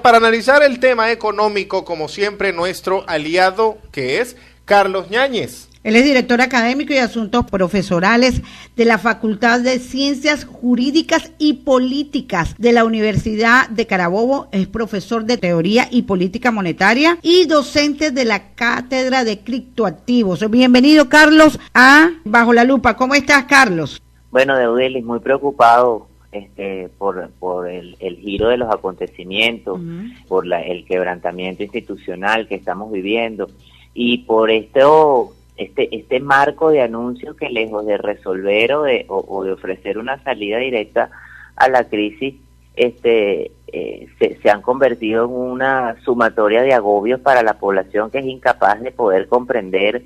Para analizar el tema económico, como siempre, nuestro aliado, que es Carlos Yáñez. Él es director académico y asuntos profesorales de la Facultad de Ciencias Jurídicas y Políticas de la Universidad de Carabobo. Es profesor de Teoría y Política Monetaria y docente de la Cátedra de Criptoactivos. Bienvenido, Carlos, a Bajo la Lupa. ¿Cómo estás, Carlos? Bueno, Deudelis, muy preocupado por el giro de los acontecimientos, por el quebrantamiento institucional que estamos viviendo y por este marco de anuncios que, lejos de resolver o de ofrecer una salida directa a la crisis, se han convertido en una sumatoria de agobios para la población que es incapaz de poder comprender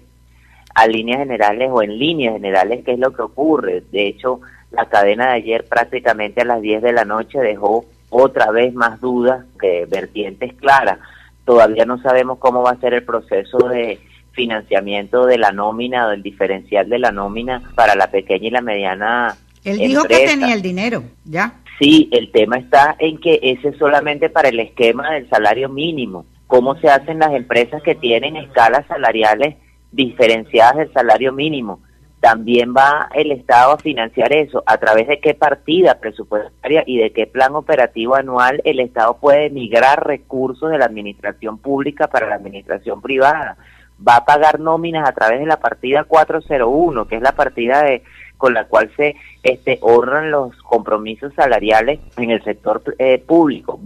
a líneas generales o en líneas generales qué es lo que ocurre. De hecho, la cadena de ayer prácticamente a las 10 de la noche dejó otra vez más dudas que vertientes claras. Todavía no sabemos cómo va a ser el proceso de financiamiento de la nómina o del diferencial de la nómina para la pequeña y la mediana Él dijo empresa. Que tenía el dinero, ¿ya? Sí, el tema está en que ese es solamente para el esquema del salario mínimo. ¿Cómo se hacen las empresas que tienen escalas salariales diferenciadas del salario mínimo? También va el Estado a financiar eso. ¿A través de qué partida presupuestaria y de qué plan operativo anual el Estado puede migrar recursos de la administración pública para la administración privada? Va a pagar nóminas a través de la partida 401, que es la partida con la cual se honran los compromisos salariales en el sector público.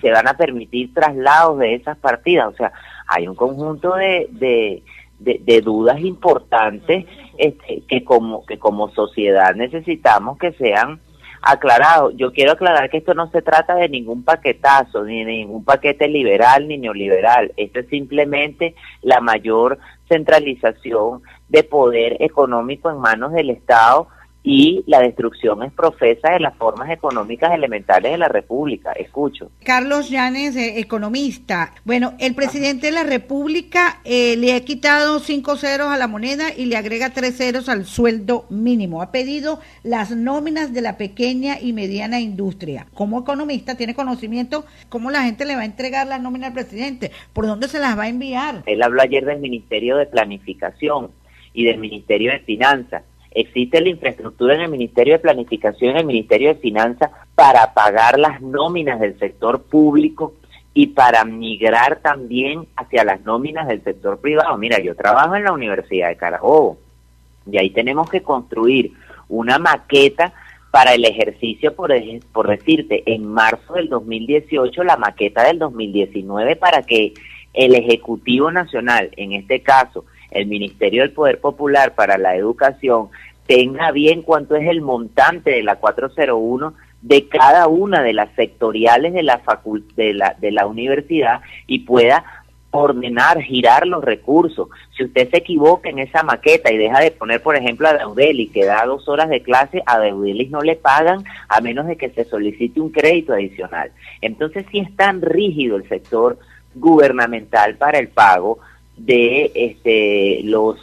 Se van a permitir traslados de esas partidas. O sea, hay un conjunto de dudas importantes que como sociedad necesitamos que sean aclarados. Yo quiero aclarar que esto no se trata de ningún paquetazo, ni de ningún paquete liberal ni neoliberal. Esto es simplemente la mayor centralización de poder económico en manos del Estado y la destrucción es profesa de las formas económicas elementales de la República. Escucho. Carlos Yáñez, economista. Bueno, el presidente de la República le ha quitado 5 ceros a la moneda y le agrega 3 ceros al sueldo mínimo. Ha pedido las nóminas de la pequeña y mediana industria. Como economista, ¿tiene conocimiento cómo la gente le va a entregar las nóminas al presidente? ¿Por dónde se las va a enviar? Él habló ayer del Ministerio de Planificación y del Ministerio de Finanzas. Existe la infraestructura en el Ministerio de Planificación y en el Ministerio de Finanzas para pagar las nóminas del sector público y para migrar también hacia las nóminas del sector privado. Mira, yo trabajo en la Universidad de Carabobo y ahí tenemos que construir una maqueta para el ejercicio, por decirte, en marzo del 2018, la maqueta del 2019, para que el Ejecutivo Nacional, en este caso, el Ministerio del Poder Popular para la Educación, tenga bien cuánto es el montante de la 401 de cada una de las sectoriales de la universidad y pueda ordenar, girar los recursos. Si usted se equivoca en esa maqueta y deja de poner, por ejemplo, a Deudelis, que da 2 horas de clase, a Deudelis no le pagan a menos de que se solicite un crédito adicional. Entonces, si es tan rígido el sector gubernamental para el pago de los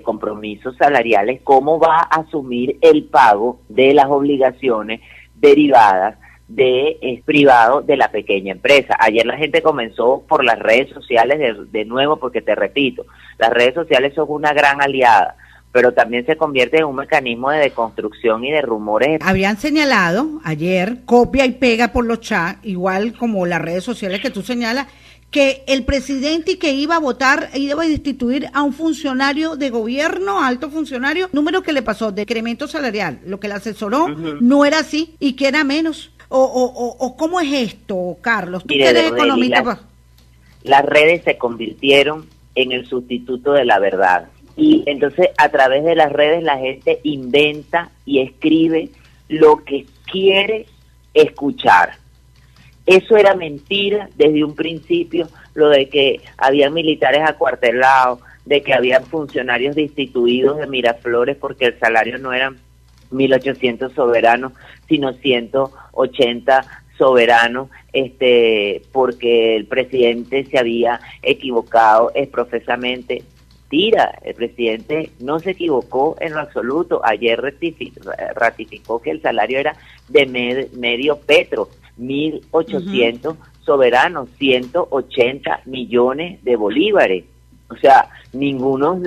compromisos salariales, ¿cómo va a asumir el pago de las obligaciones derivadas de privado de la pequeña empresa? Ayer la gente comenzó por las redes sociales de nuevo, porque te repito, las redes sociales son una gran aliada, pero también se convierte en un mecanismo de deconstrucción y de rumores. Habían señalado ayer, copia y pega por los chats, igual como las redes sociales que tú señalas, que el presidente y que iba a votar, iba a destituir a un funcionario de gobierno, alto funcionario, número que le pasó de incremento salarial, lo que le asesoró no era así y que era menos. O ¿cómo es esto, Carlos? Tú que eres economista. Las redes se convirtieron en el sustituto de la verdad. Y entonces a través de las redes la gente inventa y escribe lo que quiere escuchar. Eso era mentira desde un principio, lo de que había militares acuartelados, de que habían funcionarios destituidos de Miraflores porque el salario no eran 1.800 soberanos, sino 180 soberanos, porque el presidente se había equivocado exprofesamente. Tira, el presidente no se equivocó en lo absoluto. Ayer ratificó que el salario era de medio petro. 1.800 soberanos, 180 millones de bolívares. O sea, ningunos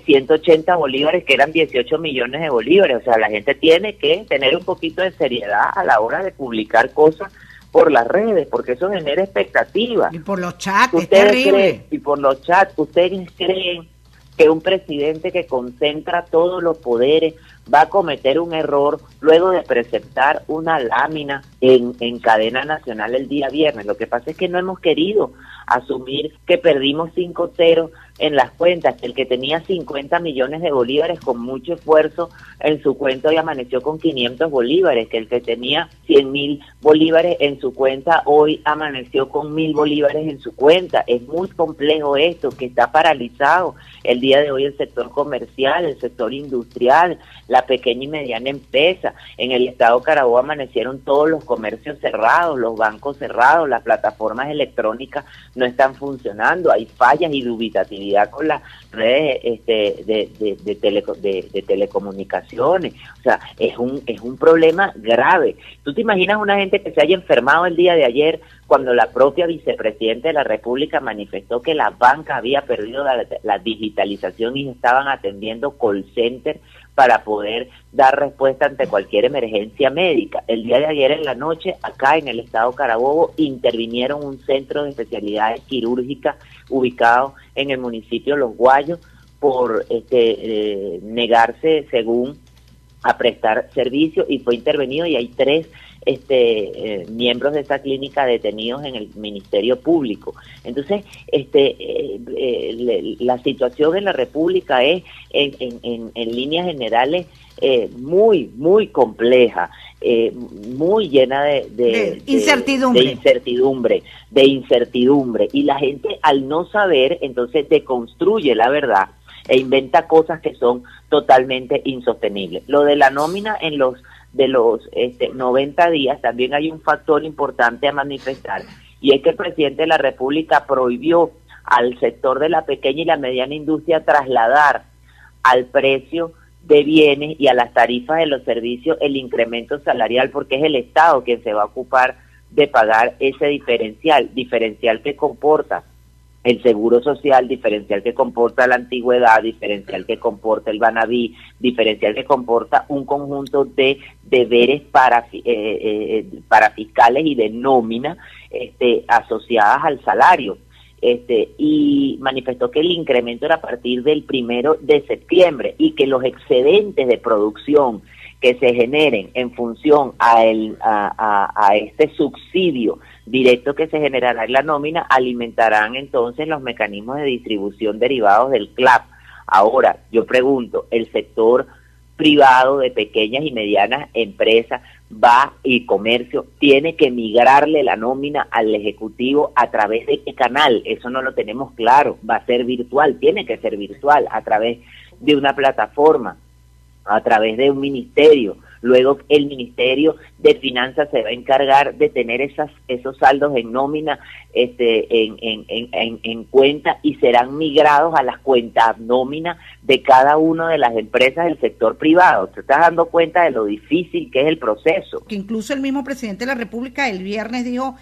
180 bolívares que eran 18 millones de bolívares. O sea, la gente tiene que tener un poquito de seriedad a la hora de publicar cosas por las redes, porque eso genera expectativas. Y por los chats, es terrible. Y por los chats, ¿ustedes creen que un presidente que concentra todos los poderes va a cometer un error luego de presentar una lámina en cadena nacional el día viernes? Lo que pasa es que no hemos querido asumir que perdimos 5-0 en las cuentas, que el que tenía 50 millones de bolívares con mucho esfuerzo en su cuenta hoy amaneció con 500 bolívares, que el que tenía 100.000 bolívares en su cuenta hoy amaneció con 1.000 bolívares en su cuenta. Es muy complejo esto, que está paralizado el día de hoy el sector comercial, el sector industrial, la pequeña y mediana empresa. En el estado Carabobo amanecieron todos los comercios cerrados, los bancos cerrados, las plataformas electrónicas no están funcionando, hay fallas y dubitatividad con las redes de telecomunicaciones. O sea, es un problema grave. ¿Tú te imaginas una gente que se haya enfermado el día de ayer cuando la propia vicepresidenta de la República manifestó que la banca había perdido la digitalización y estaban atendiendo call center para poder dar respuesta ante cualquier emergencia médica? El día de ayer en la noche, acá en el estado Carabobo, intervinieron un centro de especialidades quirúrgicas ubicado en el municipio Los Guayos por negarse, según, a prestar servicio, y fue intervenido, y hay 3 miembros de esa clínica detenidos en el Ministerio Público. Entonces, la situación en la República es, en líneas generales, muy, muy compleja, muy llena de incertidumbre, y la gente, al no saber, entonces deconstruye la verdad e inventa cosas que son totalmente insostenibles. Lo de la nómina en los 90 días, también hay un factor importante a manifestar, y es que el presidente de la República prohibió al sector de la pequeña y la mediana industria trasladar al precio de bienes y a las tarifas de los servicios el incremento salarial, porque es el Estado quien se va a ocupar de pagar ese diferencial que comporta el seguro social, diferencial que comporta la antigüedad, diferencial que comporta el Banaví, diferencial que comporta un conjunto de deberes para fiscales y de nómina asociadas al salario. Y manifestó que el incremento era a partir del 1 de septiembre y que los excedentes de producción que se generen en función a este subsidio directo que se generará en la nómina alimentarán entonces los mecanismos de distribución derivados del CLAP. Ahora, yo pregunto, ¿el sector privado de pequeñas y medianas empresas y comercio tiene que migrarle la nómina al Ejecutivo a través de qué canal? Eso no lo tenemos claro. Va a ser virtual, tiene que ser virtual, a través de una plataforma, a través de un ministerio. Luego el Ministerio de Finanzas se va a encargar de tener esos saldos en nómina en cuenta, y serán migrados a las cuentas nómina de cada una de las empresas del sector privado. ¿Te estás dando cuenta de lo difícil que es el proceso? Que incluso el mismo presidente de la República el viernes dijo: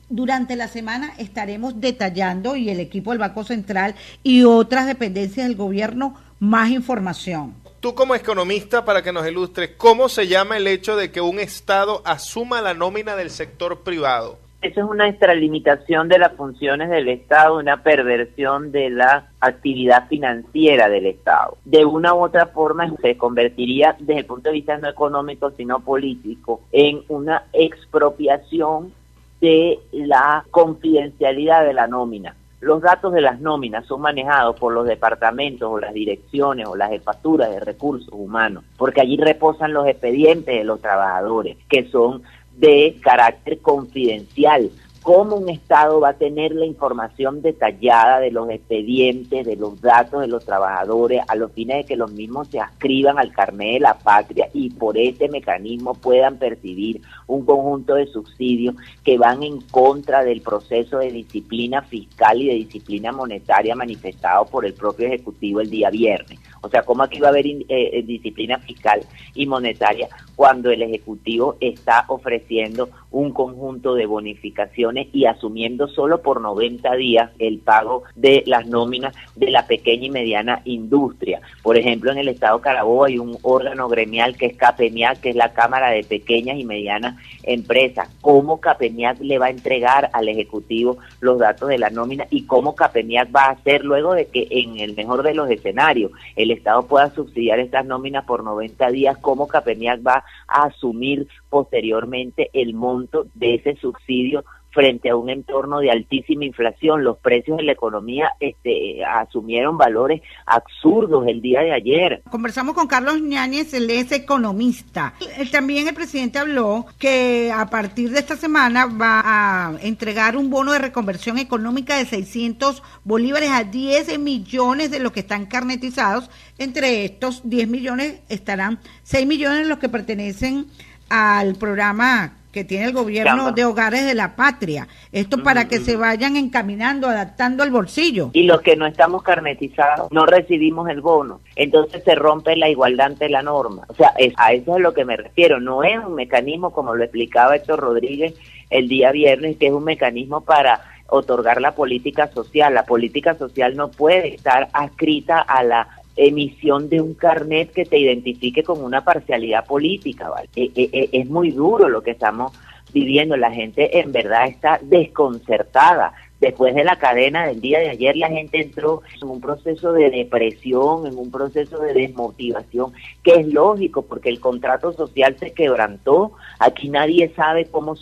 durante la semana estaremos detallando, y el equipo del Banco Central y otras dependencias del gobierno, más información. Tú, como economista, para que nos ilustres, ¿cómo se llama el hecho de que un Estado asuma la nómina del sector privado? Eso es una extralimitación de las funciones del Estado, una perversión de la actividad financiera del Estado. De una u otra forma se convertiría, desde el punto de vista no económico, sino político, en una expropiación de la confidencialidad de la nómina. Los datos de las nóminas son manejados por los departamentos o las direcciones o las jefaturas de recursos humanos, porque allí reposan los expedientes de los trabajadores, que son de carácter confidencial. ¿Cómo un Estado va a tener la información detallada de los expedientes, de los datos de los trabajadores, a los fines de que los mismos se adscriban al carnet de la patria y por este mecanismo puedan percibir un conjunto de subsidios que van en contra del proceso de disciplina fiscal y de disciplina monetaria manifestado por el propio Ejecutivo el día viernes? O sea, ¿cómo aquí va a haber disciplina fiscal y monetaria cuando el Ejecutivo está ofreciendo un conjunto de bonificaciones y asumiendo solo por 90 días el pago de las nóminas de la pequeña y mediana industria. Por ejemplo, en el estado Carabobo hay un órgano gremial que es CAPEMIAC, que es la Cámara de Pequeñas y Medianas Empresas. ¿Cómo CAPEMIAC le va a entregar al Ejecutivo los datos de la nómina y cómo CAPEMIAC va a hacer luego de que en el mejor de los escenarios el Estado pueda subsidiar estas nóminas por 90 días? ¿Cómo CAPEMIAC va a asumir posteriormente el monto de ese subsidio frente a un entorno de altísima inflación? Los precios en la economía asumieron valores absurdos el día de ayer. Conversamos con Carlos Ñáñez, él es economista. También el presidente habló que a partir de esta semana va a entregar un bono de reconversión económica de 600 bolívares a 10 millones de los que están carnetizados. Entre estos 10 millones estarán 6 millones los que pertenecen al programa que tiene el gobierno de Hogares de la Patria. Esto para que se vayan encaminando, adaptando al bolsillo. Y los que no estamos carnetizados no recibimos el bono. Entonces se rompe la igualdad ante la norma. O sea, a eso es a lo que me refiero. No es un mecanismo, como lo explicaba Héctor Rodríguez el día viernes, que es un mecanismo para otorgar la política social. La política social no puede estar adscrita a la emisión de un carnet que te identifique como una parcialidad política, ¿vale? Es muy duro lo que estamos viviendo. La gente en verdad está desconcertada. Después de la cadena del día de ayer, la gente entró en un proceso de depresión, en un proceso de desmotivación, que es lógico porque el contrato social se quebrantó. Aquí nadie sabe cómo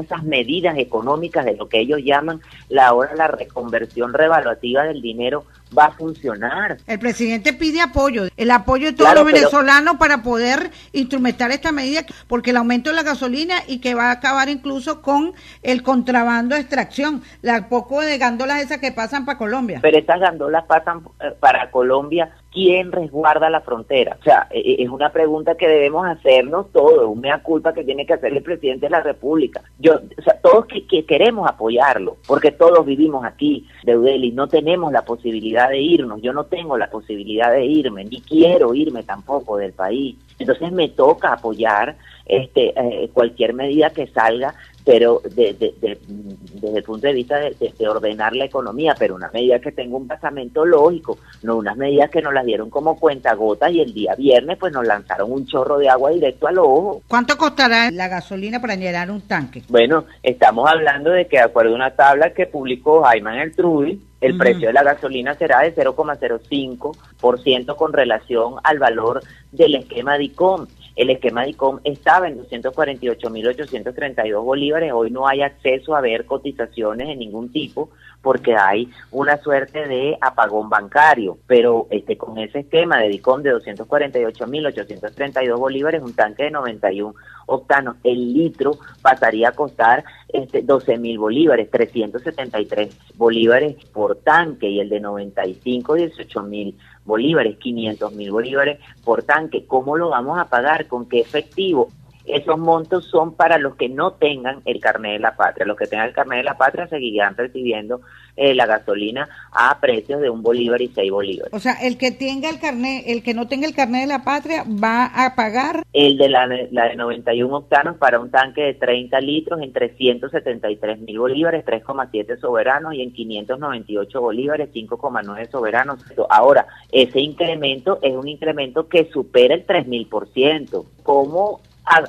esas medidas económicas de lo que ellos llaman la reconversión revaluativa del dinero va a funcionar. El presidente pide apoyo, el apoyo de todos los venezolanos para poder instrumentar esta medida, porque el aumento de la gasolina y que va a acabar incluso con el contrabando de extracción, la poco de gandolas esas que pasan para Colombia. Pero estas gandolas pasan para Colombia. ¿Quién resguarda la frontera? O sea, es una pregunta que debemos hacernos todos, un mea culpa que tiene que hacer el presidente de la República. Todos que queremos apoyarlo, porque todos vivimos aquí, Deudeli, no tenemos la posibilidad de irnos. Yo no tengo la posibilidad de irme, ni quiero irme tampoco del país. Entonces me toca apoyar cualquier medida que salga, pero desde el punto de vista de ordenar la economía, pero una medida que tenga un basamento lógico, no unas medidas que nos las dieron como cuentagotas y el día viernes pues nos lanzaron un chorro de agua directo al ojo. ¿Cuánto costará la gasolina para llenar un tanque? Bueno, estamos hablando de que de acuerdo a una tabla que publicó Jaime Eltrudi, el precio de la gasolina será de 0,05% con relación al valor del esquema DICOM. El esquema DICOM estaba en 248.832 bolívares. Hoy no hay acceso a ver cotizaciones de ningún tipo porque hay una suerte de apagón bancario. Pero con ese esquema de DICOM de 248.832 bolívares, un tanque de 91 octanos, el litro pasaría a costar 12.000 bolívares, 373 bolívares por tanque, y el de 95, 18.000 bolívares, 500.000 bolívares por tanque. ¿Cómo lo vamos a pagar? ¿Con qué efectivo? Esos montos son para los que no tengan el carnet de la patria. Los que tengan el carnet de la patria seguirán recibiendo la gasolina a precios de 1 bolívar y 6 bolívares. O sea, el que tenga el carnet, el que no tenga el carnet de la patria va a pagar. El de la de 91 octanos para un tanque de 30 litros en 373.000 bolívares, 3,7 soberanos, y en 598 bolívares, 5,9 soberanos. Ahora, ese incremento es un incremento que supera el 3.000%. ¿Cómo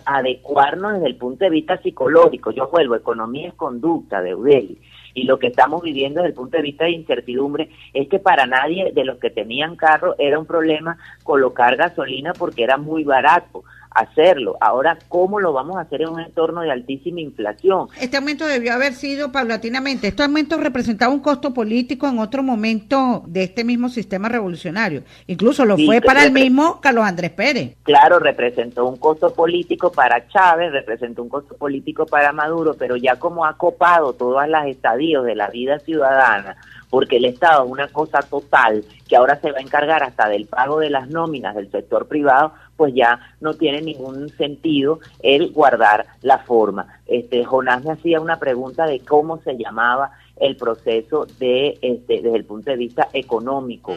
adecuarnos desde el punto de vista psicológico? Yo vuelvo, economía es conducta, Deudeli, y lo que estamos viviendo desde el punto de vista de incertidumbre es que para nadie de los que tenían carro era un problema colocar gasolina porque era muy barato hacerlo. Ahora, ¿cómo lo vamos a hacer en un entorno de altísima inflación? Este aumento debió haber sido paulatinamente. Este aumento representaba un costo político en otro momento de este mismo sistema revolucionario. Incluso lo fue para el mismo Carlos Andrés Pérez. Claro, representó un costo político para Chávez, representó un costo político para Maduro, pero ya como ha copado todas las estadios de la vida ciudadana, porque el Estado es una cosa total, que ahora se va a encargar hasta del pago de las nóminas del sector privado, pues ya no tiene ningún sentido el guardar la forma. Jonás me hacía una pregunta de cómo se llamaba el proceso desde el punto de vista económico.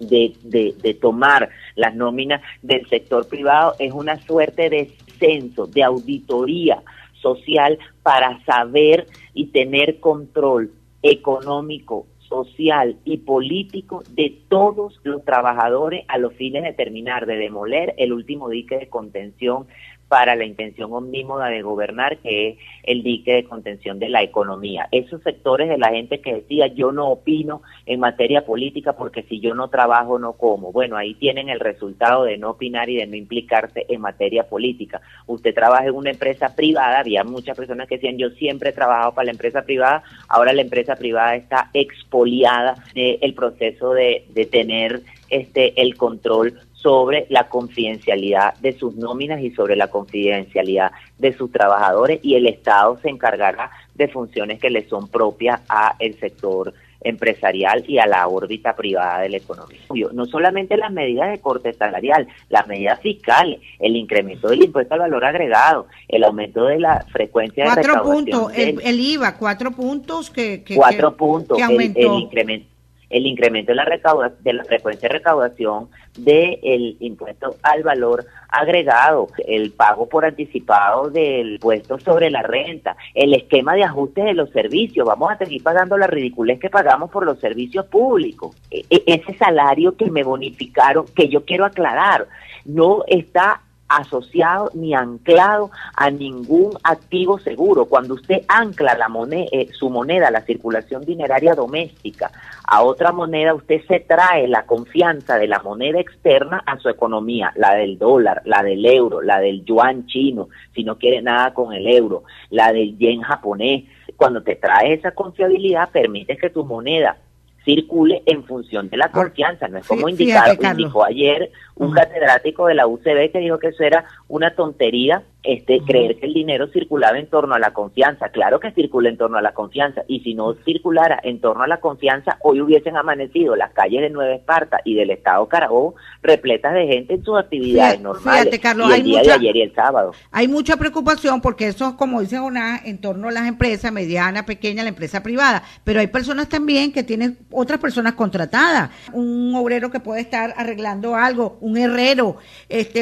De tomar las nóminas del sector privado. Es una suerte de censo, de auditoría social para saber y tener control económico, social y político de todos los trabajadores a los fines de terminar de demoler el último dique de contención para la intención omnímoda de gobernar, que es el dique de contención de la economía. Esos sectores de la gente que decía yo no opino en materia política porque si yo no trabajo no como. Bueno, ahí tienen el resultado de no opinar y de no implicarse en materia política. Usted trabaja en una empresa privada, había muchas personas que decían yo siempre he trabajado para la empresa privada, ahora la empresa privada está expoliada del proceso de tener el control sobre la confidencialidad de sus nóminas y sobre la confidencialidad de sus trabajadores, y el Estado se encargará de funciones que le son propias a el sector empresarial y a la órbita privada de la economía. No solamente las medidas de corte salarial, las medidas fiscales, el incremento del impuesto al valor agregado, el aumento de la frecuencia de recaudación. 4 puntos, el IVA, 4 puntos que 4 puntos, que aumentó. El incremento de la frecuencia de recaudación del impuesto al valor agregado, el pago por anticipado del impuesto sobre la renta, el esquema de ajuste de los servicios. Vamos a seguir pagando la ridiculez que pagamos por los servicios públicos. Ese salario que me bonificaron, que yo quiero aclarar, no está asociado ni anclado a ningún activo seguro. Cuando usted ancla la moneda, su moneda, la circulación dineraria doméstica, a otra moneda, usted se trae la confianza de la moneda externa a su economía, la del dólar, la del euro, la del yuan chino, si no quiere nada con el euro, la del yen japonés. Cuando te traes esa confiabilidad, permites que tu moneda circule en función de la confianza. No es como indicó ayer un catedrático de la UCB que dijo que eso era una tontería, creer que el dinero circulaba en torno a la confianza. Claro que circula en torno a la confianza, y si no circulara en torno a la confianza, hoy hubiesen amanecido las calles de Nueva Esparta y del estado Carabobo repletas de gente en sus actividades normales. Fíjate, Carlos, y el día de ayer y el sábado. Hay mucha preocupación porque eso, como dice Jonás, en torno a las empresas medianas, pequeñas, la empresa privada, pero hay personas también que tienen otras personas contratadas, un obrero que puede estar arreglando algo, un herrero,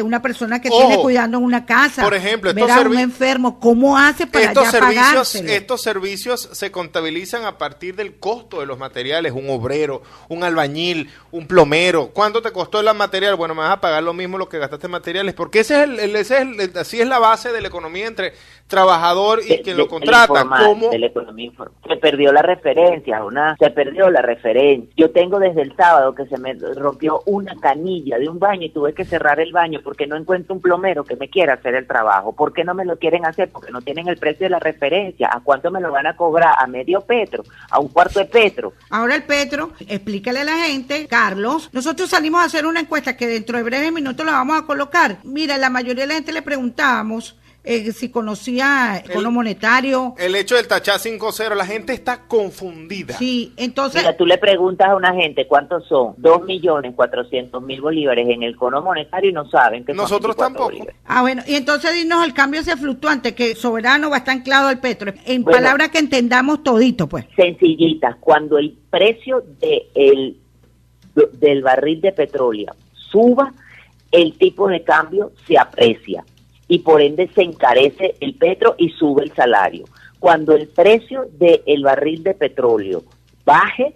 una persona que tiene cuidando en una casa, por ejemplo, un enfermo, ¿cómo hace para pagárselo? Estos servicios se contabilizan a partir del costo de los materiales, un obrero, un albañil, un plomero. ¿Cuánto te costó el material? Bueno, me vas a pagar lo mismo lo que gastaste en materiales, porque así es la base de la economía entre trabajador y quien lo contrata. ¿Cómo? De la economía informal. Se perdió la referencia, se perdió la referencia. Yo tengo desde el sábado que se me rompió una canilla de un baño y tuve que cerrar el baño porque no encuentro un plomero que me quiera hacer el trabajo. ¿Por qué no me lo quieren hacer? Porque no tienen el precio de la referencia. ¿A cuánto me lo van a cobrar? ¿A medio petro? ¿A un cuarto de petro? Ahora el petro, explícale a la gente, Carlos, nosotros salimos a hacer una encuesta que dentro de breves minutos la vamos a colocar. Mira, la mayoría de la gente le preguntábamos si conocía el Fondo Monetario. El hecho del tachá 5-0, la gente está confundida. Sí, entonces... Mira, tú le preguntas a una gente cuántos son 2.400.000 bolívares en el Fondo Monetario y no saben que nosotros son tampoco. Bolívares. Bueno, y entonces dinos el cambio ese fluctuante, que soberano va a estar anclado al petro. En palabras que entendamos todito, pues. Sencillitas, cuando el precio del barril de petróleo suba, el tipo de cambio se aprecia y por ende se encarece el petro y sube el salario. Cuando el precio del barril de petróleo baje,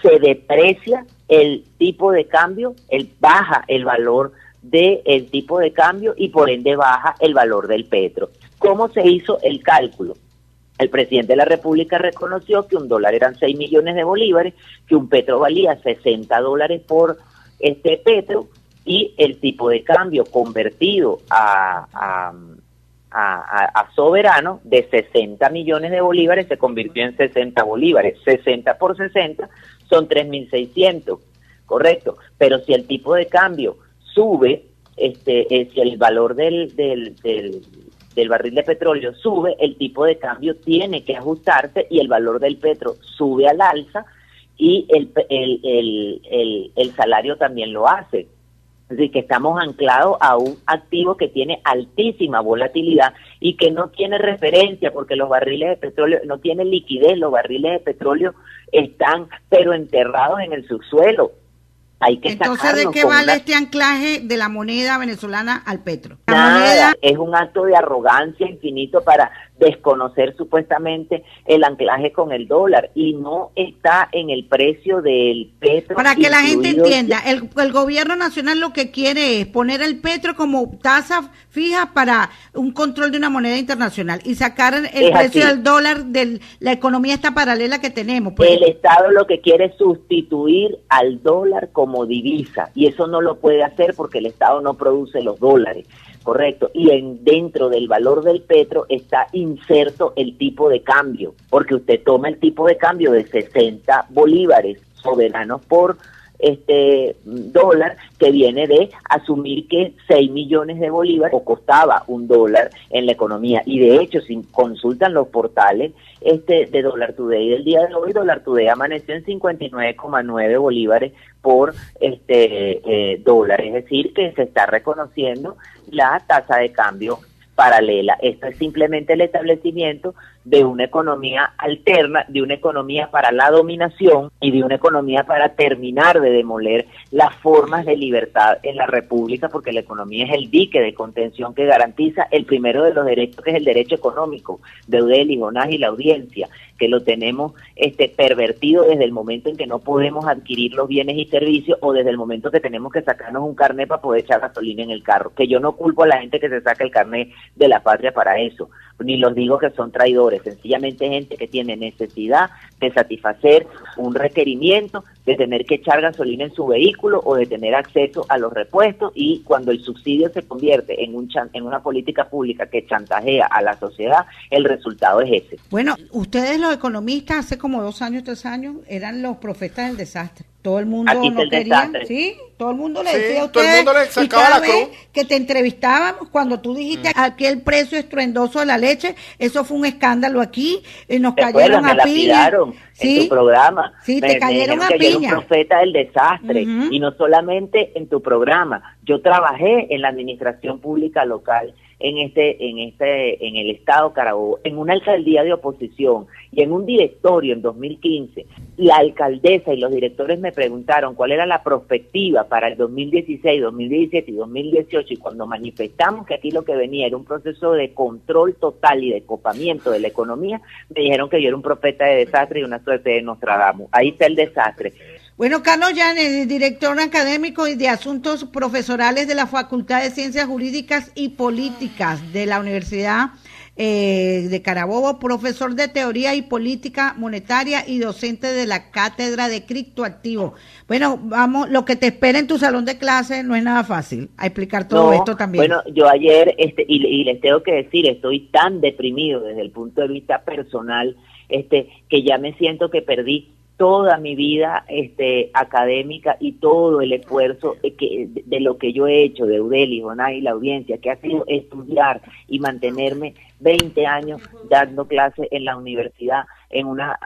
se deprecia el tipo de cambio, baja el valor del tipo de cambio y por ende baja el valor del petro. ¿Cómo se hizo el cálculo? El presidente de la República reconoció que un dólar eran 6 millones de bolívares, que un petro valía $60 por petro, y el tipo de cambio convertido a soberano de 60 millones de bolívares se convirtió en 60 bolívares. 60 por 60 son 3.600, correcto. Pero si el tipo de cambio sube, si el valor del barril de petróleo sube, el tipo de cambio tiene que ajustarse y el valor del petro sube al alza y el salario también lo hace. Es decir, que estamos anclados a un activo que tiene altísima volatilidad y que no tiene referencia, porque los barriles de petróleo no tienen liquidez, los barriles de petróleo están pero enterrados en el subsuelo. Hay que Entonces, ¿de qué vale este anclaje de la moneda venezolana al petro? La moneda es un acto de arrogancia infinito para desconocer supuestamente el anclaje con el dólar, y no está en el precio del petro. Para que la gente entienda, el gobierno nacional lo que quiere es poner el petro como tasa fija para un control de una moneda internacional y sacar el precio del dólar de la economía esta paralela que tenemos. Pues. El Estado lo que quiere es sustituir al dólar como divisa, y eso no lo puede hacer porque el Estado no produce los dólares. Correcto, y dentro del valor del petro está inserto el tipo de cambio, porque usted toma el tipo de cambio de 60 bolívares soberanos por dólar, que viene de asumir que 6 millones de bolívares o costaba un dólar en la economía, y de hecho si consultan los portales de Dollar Today del día de hoy, Dollar Today amaneció en 59,9 bolívares por dólar, es decir que se está reconociendo la tasa de cambio paralela. Esto es simplemente el establecimiento de una economía alterna, de una economía para la dominación y de una economía para terminar de demoler las formas de libertad en la República, porque la economía es el dique de contención que garantiza el primero de los derechos, que es el derecho económico de Eudeli, Jonás y la audiencia, que lo tenemos pervertido desde el momento en que no podemos adquirir los bienes y servicios, o desde el momento que tenemos que sacarnos un carnet para poder echar gasolina en el carro, que yo no culpo a la gente que se saca el carnet de la patria para eso, ni los digo que son traidores, sencillamente gente que tiene necesidad de satisfacer un requerimiento de tener que echar gasolina en su vehículo o de tener acceso a los repuestos, y cuando el subsidio se convierte en una política pública que chantajea a la sociedad, el resultado es ese. Bueno, ustedes los economistas hace como 2 años, 3 años, eran los profetas del desastre. Todo el mundo Aquí no quería, desastre. ¿sí? Todo el mundo le decía a ustedes, todo el mundo le sacaba y cada la vez cruz. Que te entrevistábamos, cuando tú dijiste aquí el precio estruendoso de la leche, eso fue un escándalo aquí, nos cayeron a piña. ¿Sí? En tu programa. Sí, te cayeron a piña. Yo era un profeta del desastre, y no solamente en tu programa. Yo trabajé en la administración pública local en el estado Carabobo, en una alcaldía de oposición y en un directorio en 2015. La alcaldesa y los directores me preguntaron cuál era la perspectiva para el 2016, 2017 y 2018, y cuando manifestamos que aquí lo que venía era un proceso de control total y de copamiento de la economía, me dijeron que yo era un profeta de desastre y una suerte de Nostradamus. Ahí está el desastre. Bueno, Carlos Yáñez, director académico y de asuntos profesorales de la Facultad de Ciencias Jurídicas y Políticas de la Universidad de Carabobo, profesor de Teoría y Política Monetaria y docente de la Cátedra de Criptoactivos. Bueno, vamos, lo que te espera en tu salón de clase no es nada fácil, a explicar todo esto también. Bueno, yo ayer, y les tengo que decir, estoy tan deprimido desde el punto de vista personal, que ya me siento que perdí toda mi vida académica y todo el esfuerzo de lo que yo he hecho, de Eudeli, Jonás y la audiencia, que ha sido estudiar y mantenerme 20 años dando clases en la universidad, en una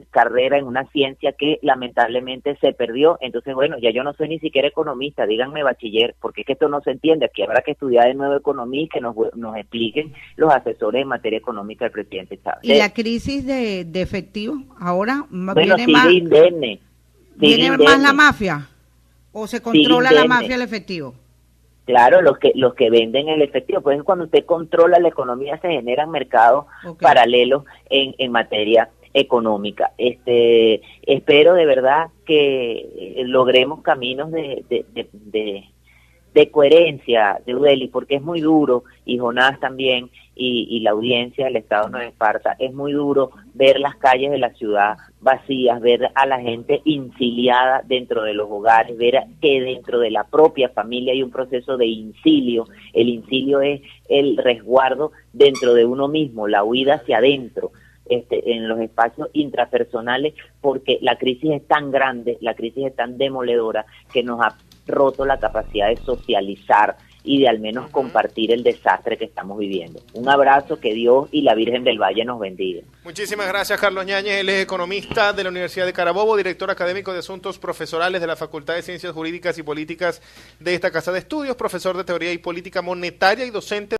carrera, en una ciencia que lamentablemente se perdió. Entonces, bueno, ya yo no soy ni siquiera economista, díganme bachiller, porque es que esto no se entiende. Aquí habrá que estudiar de nuevo economía y que nos expliquen los asesores en materia económica del presidente Chávez. ¿Y la crisis de efectivo ahora viene más? Indemne. ¿Viene más la mafia? ¿O se controla la mafia el efectivo? Claro, los que venden el efectivo, pues cuando usted controla la economía se generan mercados paralelos en materia económica. Espero de verdad que logremos caminos de coherencia de Eudeli, porque es muy duro, y Jonás también, y la audiencia del Estado nos Esparta, es muy duro ver las calles de la ciudad vacías, ver a la gente inciliada dentro de los hogares, ver que dentro de la propia familia hay un proceso de incilio. El incilio es el resguardo dentro de uno mismo, la huida hacia adentro, en los espacios intrapersonales, porque la crisis es tan grande, la crisis es tan demoledora, que nos ha roto la capacidad de socializar y de al menos compartir el desastre que estamos viviendo. Un abrazo, que Dios y la Virgen del Valle nos bendiga. Muchísimas gracias, Carlos Yáñez. Él es economista de la Universidad de Carabobo, director académico de asuntos profesorales de la Facultad de Ciencias Jurídicas y Políticas de esta casa de estudios, profesor de Teoría y Política Monetaria y docente